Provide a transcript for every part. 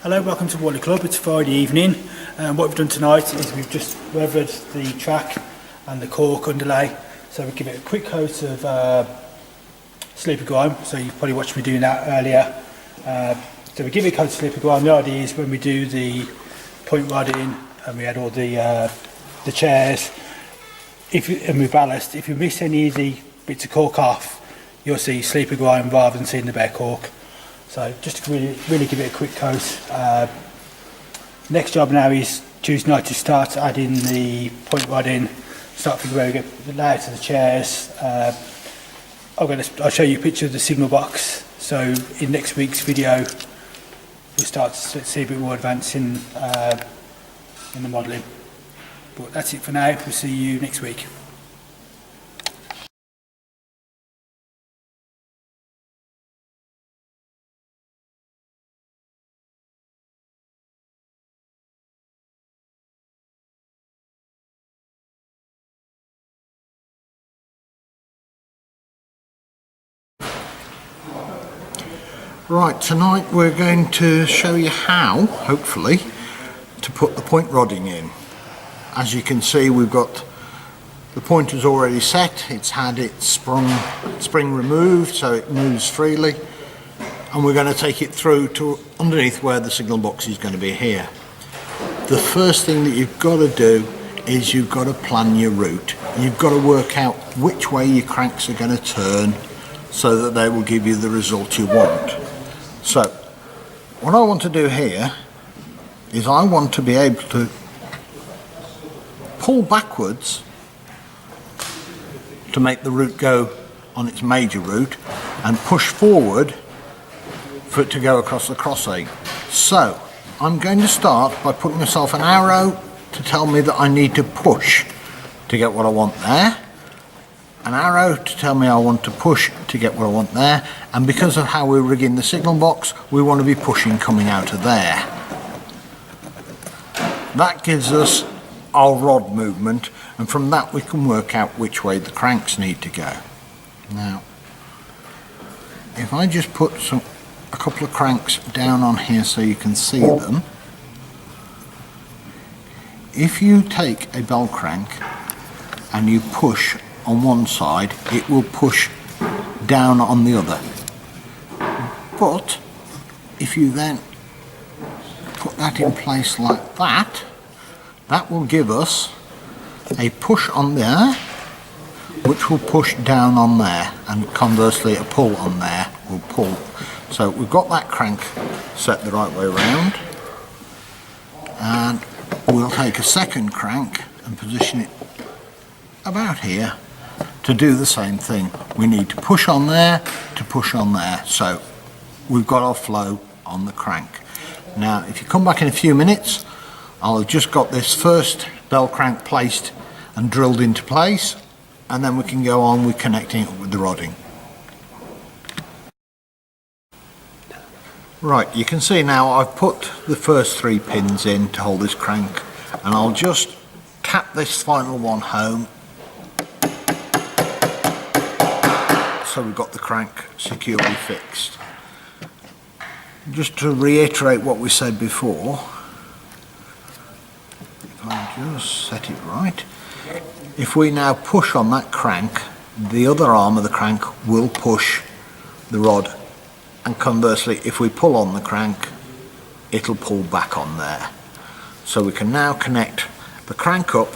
Hello, welcome to Warley Club. It's Friday evening, and what we've done tonight is we've just weathered the track and the cork underlay. So we give it a quick coat of sleepy grime. So you probably watched me doing that earlier. So we give it a coat of sleepy grime. The idea is when we do the point rodding and we had all the chairs, and we ballast, if you miss any of the bits of cork off, you'll see sleepy grime rather than seeing the bare cork. So just to really give it a quick coat. Next job now is Tuesday night to start adding the point rodding, start from where we get the layout of the chairs. I'll show you a picture of the signal box. So in next week's video, we'll start to see a bit more advance in the modelling. But that's it for now. We'll see you next week. Right, tonight we're going to show you how, hopefully, to put the point rodding in. As you can see, we've got the pointers already set. It's had its spring removed so it moves freely, and we're going to take it through to underneath where the signal box is going to be here. The first thing that you've got to do is you've got to plan your route. You've got to work out which way your cranks are going to turn so that they will give you the result you want. So, what I want to do here is I want to be able to pull backwards to make the route go on its major route and push forward for it to go across the crossing. So, I'm going to start by putting myself an arrow to tell me that I need to push to get what I want there. An arrow to tell me I want to push to get what I want there, and because of how we're rigging the signal box, we want to be pushing coming out of there. That gives us our rod movement, and from that we can work out which way the cranks need to go. Now, if I just put a couple of cranks down on here so you can see them, if you take a bell crank and you push on one side, it will push down on the other. But if you then put that in place like that, that will give us a push on there, which will push down on there, and conversely a pull on there will pull. So we've got that crank set the right way around, and we'll take a second crank and position it about here to do the same thing. We need to push on there to push on there, so we've got our flow on the crank. Now if you come back in a few minutes, I'll have just got this first bell crank placed and drilled into place, and then we can go on with connecting it with the rodding. Right, you can see now I've put the first 3 pins in to hold this crank, and I'll just tap this final one home so we've got the crank securely fixed. Just to reiterate what we said before, if I just set it right, if we now push on that crank, the other arm of the crank will push the rod, and conversely if we pull on the crank, it'll pull back on there. So we can now connect the crank up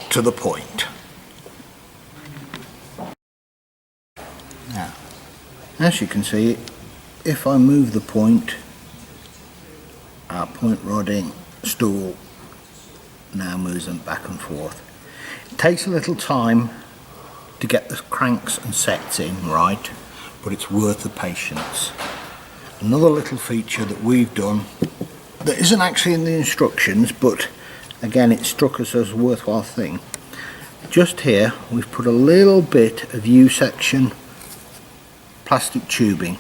to the point. Now, as you can see, if I move the point, our point rodding stool now moves them back and forth. It takes a little time to get the cranks and sets in right, but it's worth the patience. Another little feature that we've done that isn't actually in the instructions, but again it struck us as a worthwhile thing. Just here we've put a little bit of U-section plastic tubing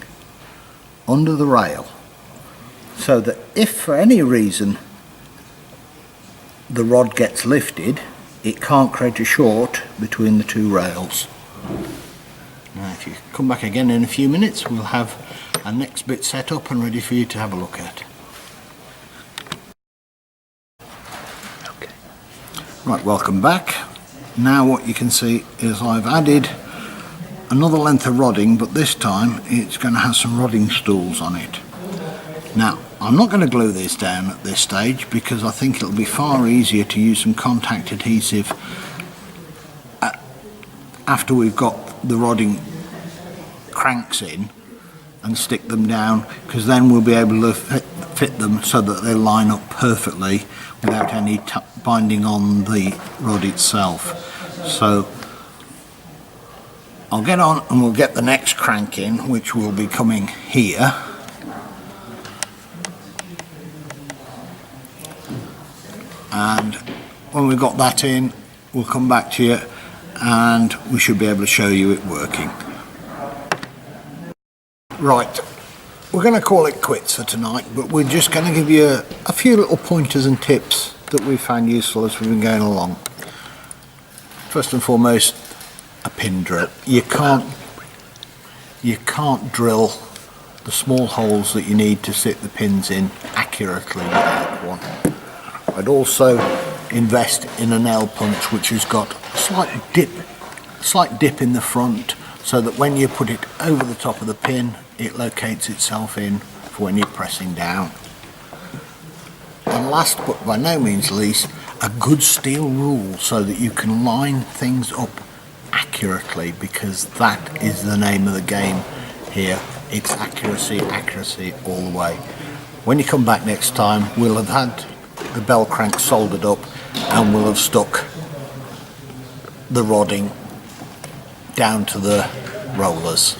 under the rail, so that if for any reason the rod gets lifted, it can't create a short between the two rails. Now if you come back again in a few minutes, we'll have and next bit set up and ready for you to have a look at. Okay. Right, welcome back. Now what you can see is I've added another length of rodding, but this time it's going to have some rodding stools on it. Now, I'm not going to glue this down at this stage because I think it'll be far easier to use some contact adhesive after we've got the rodding cranks in and stick them down, because then we'll be able to fit them so that they line up perfectly without any binding on the rod itself. So I'll get on and we'll get the next crank in, which will be coming here. And when we've got that in, we'll come back to you and we should be able to show you it working. Right, we're going to call it quits for tonight, but we're just going to give you a few little pointers and tips that we've found useful as we've been going along. First and foremost, a pin drill. You can't drill the small holes that you need to sit the pins in accurately without one. I'd also invest in a nail punch which has got a slight dip in the front, so that when you put it over the top of the pin, it locates itself in for when you're pressing down. And last but by no means least, a good steel rule so that you can line things up accurately, because that is the name of the game here. It's accuracy, accuracy all the way. When you come back next time, we'll have had the bell crank soldered up and we'll have stuck the rodding down to the rollers.